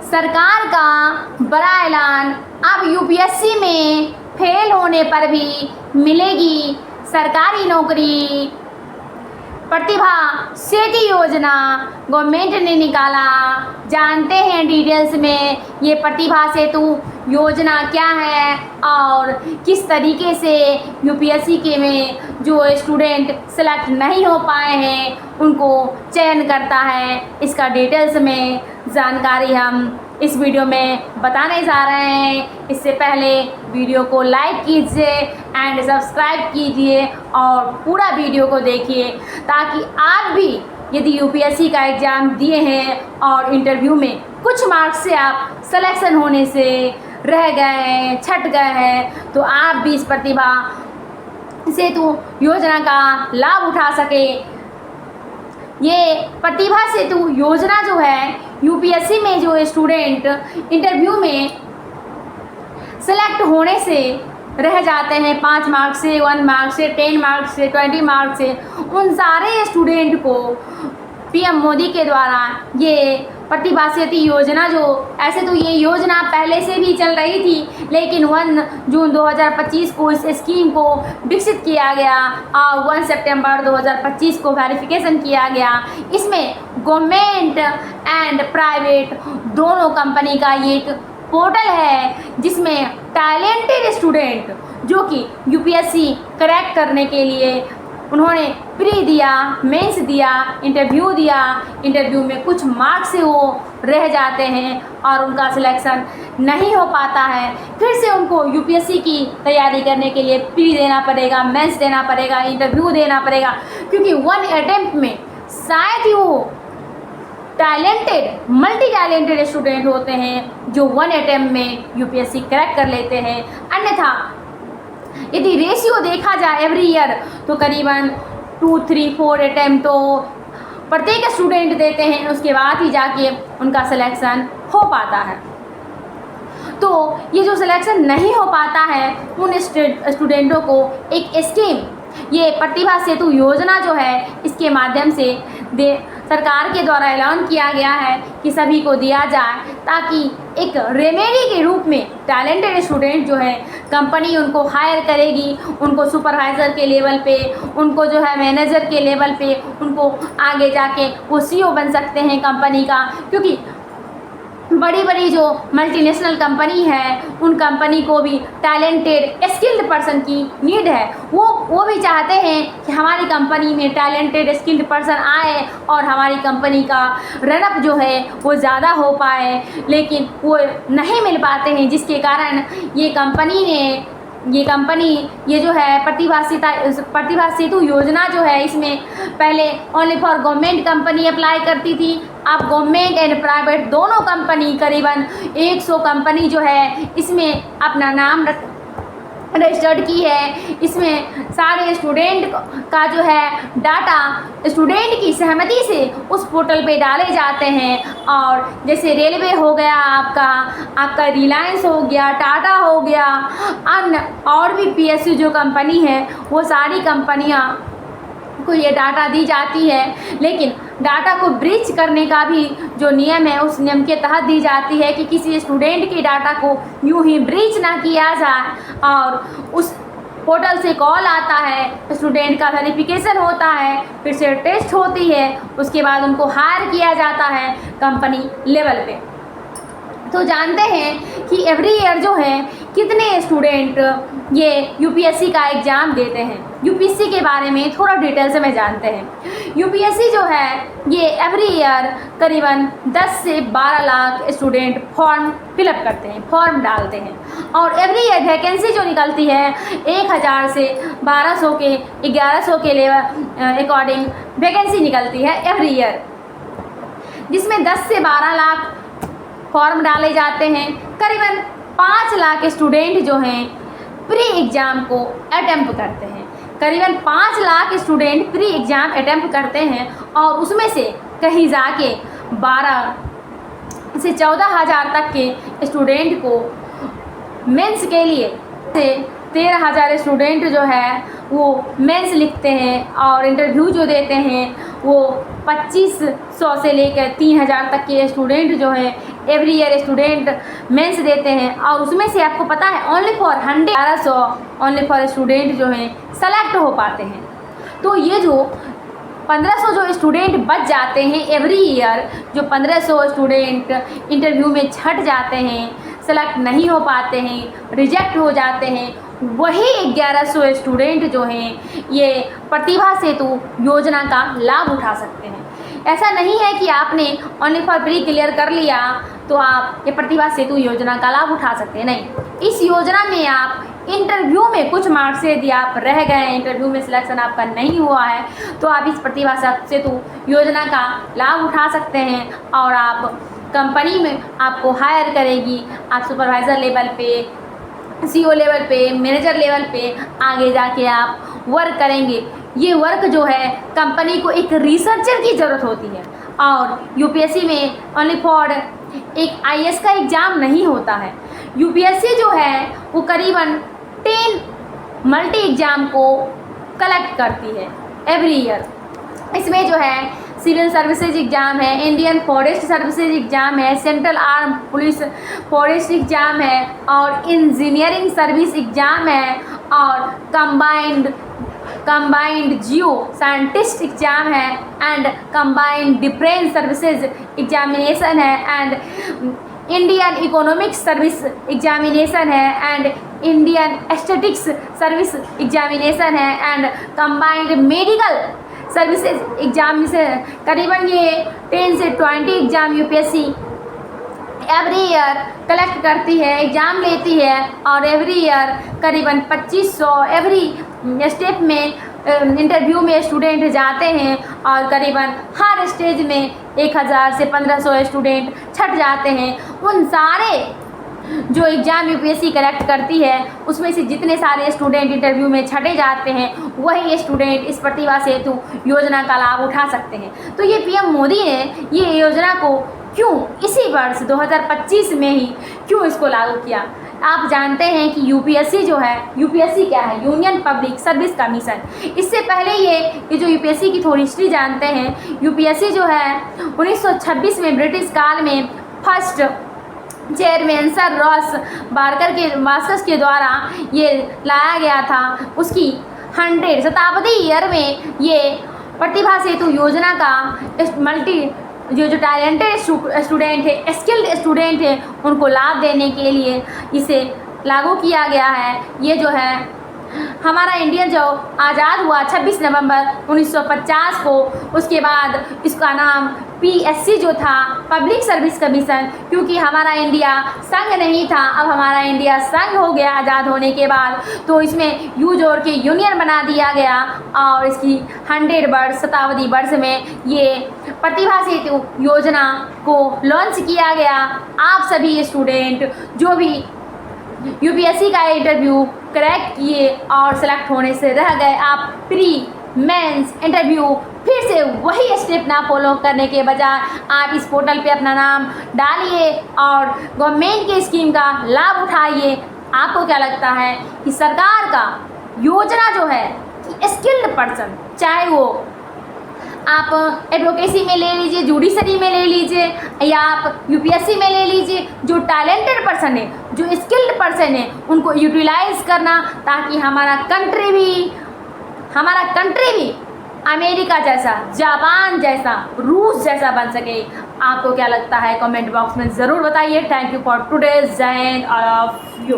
सरकार का बड़ा ऐलान, अब यूपीएससी में फेल होने पर भी मिलेगी सरकारी नौकरी। प्रतिभा सेतु योजना गवर्नमेंट ने निकाला, जानते हैं डिटेल्स में ये प्रतिभा सेतु योजना क्या है और किस तरीके से यूपीएससी के में जो स्टूडेंट सेलेक्ट नहीं हो पाए हैं उनको चयन करता है। इसका डिटेल्स में जानकारी हम इस वीडियो में बताने जा रहे हैं। इससे पहले वीडियो को लाइक कीजिए एंड सब्सक्राइब कीजिए और पूरा वीडियो को देखिए, ताकि आप भी यदि यूपीएससी का एग्ज़ाम दिए हैं और इंटरव्यू में कुछ मार्क्स से आप सिलेक्शन होने से रह गए हैं, छट गए हैं, तो आप भी इस प्रतिभा सेतु योजना का लाभ उठा सके। ये प्रतिभा सेतु योजना जो है, यूपीएससी में जो स्टूडेंट इंटरव्यू में सेलेक्ट होने से रह जाते हैं 5 मार्क्स से, 1 मार्क्स से, 10 मार्क्स से, 20 मार्क्स से, उन सारे स्टूडेंट को पीएम मोदी के द्वारा ये प्रतिभा सेतु योजना, जो ऐसे तो ये योजना पहले से भी चल रही थी, लेकिन 1 जून 2025 को इस स्कीम को विकसित किया गया और 1 सितंबर 2025 को वेरिफिकेशन किया गया। इसमें गवर्नमेंट एंड प्राइवेट दोनों कंपनी का ये एक पोर्टल है, जिसमें टैलेंटेड स्टूडेंट जो कि यूपीएससी क्रैक करने के लिए उन्होंने प्री दिया, मेंस दिया, इंटरव्यू दिया, इंटरव्यू में कुछ मार्क्स से वो रह जाते हैं और उनका सिलेक्शन नहीं हो पाता है, फिर से उनको यूपीएससी की तैयारी करने के लिए प्री देना पड़ेगा, मेंस देना पड़ेगा, इंटरव्यू देना पड़ेगा, क्योंकि 1 अटेम्प्ट में शायद ही वो टैलेंटेड मल्टी टैलेंटेड स्टूडेंट होते हैं जो 1 अटेम्प्ट में यूपीएससी क्रैक कर लेते हैं। अन्यथा यदि रेशियो देखा जाए एवरी ईयर तो करीबन 2, 3, 4 अटेम्प्ट तो प्रत्येक स्टूडेंट देते हैं, उसके बाद ही जाके उनका सिलेक्शन हो पाता है। तो ये जो सिलेक्शन नहीं हो पाता है उन स्टूडेंटों को एक स्कीम, ये प्रतिभा सेतु योजना जो है, इसके माध्यम से सरकार के द्वारा ऐलान किया गया है कि सभी को दिया जाए, ताकि एक रेमेडी के रूप में टैलेंटेड स्टूडेंट जो है कंपनी उनको हायर करेगी, उनको सुपरवाइज़र के लेवल पे, उनको जो है मैनेजर के लेवल पे, उनको आगे जाके वो सीईओ बन सकते हैं कंपनी का, क्योंकि बड़ी बड़ी जो मल्टीनेशनल कंपनी है उन कंपनी को भी टैलेंटेड स्किल्ड पर्सन की नीड है। वो भी चाहते हैं कि हमारी कंपनी में टैलेंटेड स्किल्ड पर्सन आए और हमारी कंपनी का रनअप जो है वो ज़्यादा हो पाए, लेकिन वो नहीं मिल पाते हैं, जिसके कारण ये जो है प्रतिभा सेतु योजना जो है, इसमें पहले only for government company apply करती थी। अब गवर्नमेंट एंड प्राइवेट दोनों कंपनी, करीबन 100 कंपनी जो है इसमें अपना नाम रजिस्टर्ड की है। इसमें सारे स्टूडेंट का जो है डाटा स्टूडेंट की सहमति से उस पोर्टल पे डाले जाते हैं। और जैसे रेलवे हो गया, आपका रिलायंस हो गया, टाटा हो गया, अन्य और भी पीएसयू जो कंपनी है, वो सारी कंपनियां को ये डाटा दी जाती है, लेकिन डाटा को ब्रीच करने का भी जो नियम है उस नियम के तहत दी जाती है कि किसी स्टूडेंट की डाटा को यूं ही ब्रीच ना किया जाए। और उस पोर्टल से कॉल आता है, स्टूडेंट का वेरिफिकेशन होता है, फिर से टेस्ट होती है, उसके बाद उनको हायर किया जाता है कंपनी लेवल पे। तो जानते हैं कि एवरी ईयर जो है कितने स्टूडेंट ये यूपीएससी का एग्ज़ाम देते हैं। यूपीएससी के बारे में थोड़ा डिटेल से में जानते हैं। यूपीएससी जो है ये एवरी ईयर करीबन 10 से 12 लाख स्टूडेंट फॉर्म फिलअप करते हैं, फॉर्म डालते हैं, और एवरी ईयर वैकेंसी जो निकलती है 1000 से 1200 के 1100 के लेवल अकॉर्डिंग वैकेंसी निकलती है एवरी ईयर, जिसमें 10 से 12 लाख फॉर्म डाले जाते हैं। करीबन 5 लाख स्टूडेंट जो हैं प्री एग्ज़ाम को अटेम्प्ट करते हैं। करीबन 5 lakh student pre exam attempt करते हैं, और उसमें से कहीं जाके 12 से 14 हज़ार तक के स्टूडेंट को मेंस के लिए से 13,000 स्टूडेंट जो है वो मेंस लिखते हैं, और इंटरव्यू जो देते हैं वो 2500 से लेकर 3000 तक के स्टूडेंट जो है एवरी ईयर स्टूडेंट मेंस देते हैं और उसमें से आपको पता है only for 1100 only for student जो हैं सेलेक्ट हो पाते हैं। तो ये जो 1500 जो स्टूडेंट बच जाते हैं एवरी ईयर, जो 1500 स्टूडेंट इंटरव्यू में छट जाते हैं, सेलेक्ट नहीं हो पाते हैं, रिजेक्ट हो जाते हैं, वही 1100 स्टूडेंट जो हैं ये प्रतिभा सेतु योजना का लाभ उठा सकते हैं। ऐसा नहीं है कि आपने ओनली फॉर प्री क्लियर कर लिया तो आप ये प्रतिभा सेतु योजना का लाभ उठा सकते हैं, नहीं। इस योजना में आप इंटरव्यू में कुछ मार्क्स यदि आप रह गए, इंटरव्यू में सिलेक्शन आपका नहीं हुआ है, तो आप इस प्रतिभा सेतु योजना का लाभ उठा सकते हैं और आप कंपनी में आपको हायर करेगी, आप सुपरवाइज़र लेवल पे, CEO लेवल पे, मैनेजर लेवल पे आगे जाके आप वर्क करेंगे। ये वर्क जो है कंपनी को एक रिसर्चर की ज़रूरत होती है और यूपीएससी में ओनली फॉर एक IAS का एग्ज़ाम नहीं होता है। यूपीएससी जो है वो करीबन 10 मल्टी एग्ज़ाम को कलेक्ट करती है एवरी ईयर। इसमें जो है सिविल सर्विसेज एग्ज़ाम है, इंडियन फॉरेस्ट सर्विसेज एग्ज़ाम है, central arm police forest exam है और इंजीनियरिंग सर्विस एग्ज़ाम है और कंबाइंड जियो साइंटिस्ट एग्ज़ाम है and combined defence services examination है and Indian economics service examination है and Indian aesthetics service examination है and combined medical services exam से करीबन ये 10 से 20 exam UPSC every year collect करती है, एग्ज़ाम लेती है और एवरी ईयर करीबन 2500 एवरी स्टेप में इंटरव्यू में स्टूडेंट जाते हैं और करीबन हर स्टेज में 1000 से 1500 स्टूडेंट छट जाते हैं। उन सारे जो एग्ज़ाम यूपीएससी कलेक्ट करती है उसमें से जितने सारे स्टूडेंट इंटरव्यू में छटे जाते हैं वही स्टूडेंट इस प्रतिभा सेतु योजना का लाभ उठा सकते हैं। तो ये पीएम मोदी ने ये योजना को क्यों इसी वर्ष 2025 में ही क्यों इसको लागू किया? आप जानते हैं कि यूपीएससी जो है, यूपीएससी क्या है? Union public service commission. इससे पहले ये जो यूपीएससी की थोड़ी हिस्ट्री जानते हैं। यूपीएससी जो है 1926 में ब्रिटिश काल में फर्स्ट चेयरमैन सर रॉस बार्कस के द्वारा ये लाया गया था। उसकी 100 शताब्दी ईयर में ये प्रतिभा सेतु योजना का जो टैलेंटेड स्टूडेंट है, स्किल्ड स्टूडेंट है, उनको लाभ देने के लिए इसे लागू किया गया है। ये जो है हमारा इंडिया जो आज़ाद हुआ 26 नवंबर 1950 को, उसके बाद इसका नाम PSC जो था पब्लिक सर्विस कमीशन, क्योंकि हमारा इंडिया संघ नहीं था, अब हमारा इंडिया संघ हो गया आज़ाद होने के बाद, तो इसमें यू जोड़ के यूनियन बना दिया गया और इसकी 100 वर्ष शताब्दी वर्ष में ये प्रतिभा सेतु योजना को लॉन्च किया गया। आप सभी स्टूडेंट जो भी यूपीएससी का इंटरव्यू क्रैक किए और सेलेक्ट होने से रह गए, आप प्री मेंस इंटरव्यू फिर से वही स्टेप ना फॉलो करने के बजाय आप इस पोर्टल पे अपना नाम डालिए और गवर्नमेंट की स्कीम का लाभ उठाइए। आपको क्या लगता है कि सरकार का योजना जो है कि स्किल्ड पर्सन, चाहे वो आप एडवोकेसी में ले लीजिए, जुडिशरी में ले लीजिए या आप यूपीएससी में ले लीजिए, जो टैलेंटेड पर्सन है, जो स्किल्ड पर्सन है, उनको यूटिलाइज करना ताकि हमारा कंट्री भी अमेरिका जैसा, जापान जैसा, रूस जैसा बन सके। आपको क्या लगता है कमेंट बॉक्स में ज़रूर बताइए। थैंक यू फॉर टुडे, जय हिंद ऑल ऑफ यू।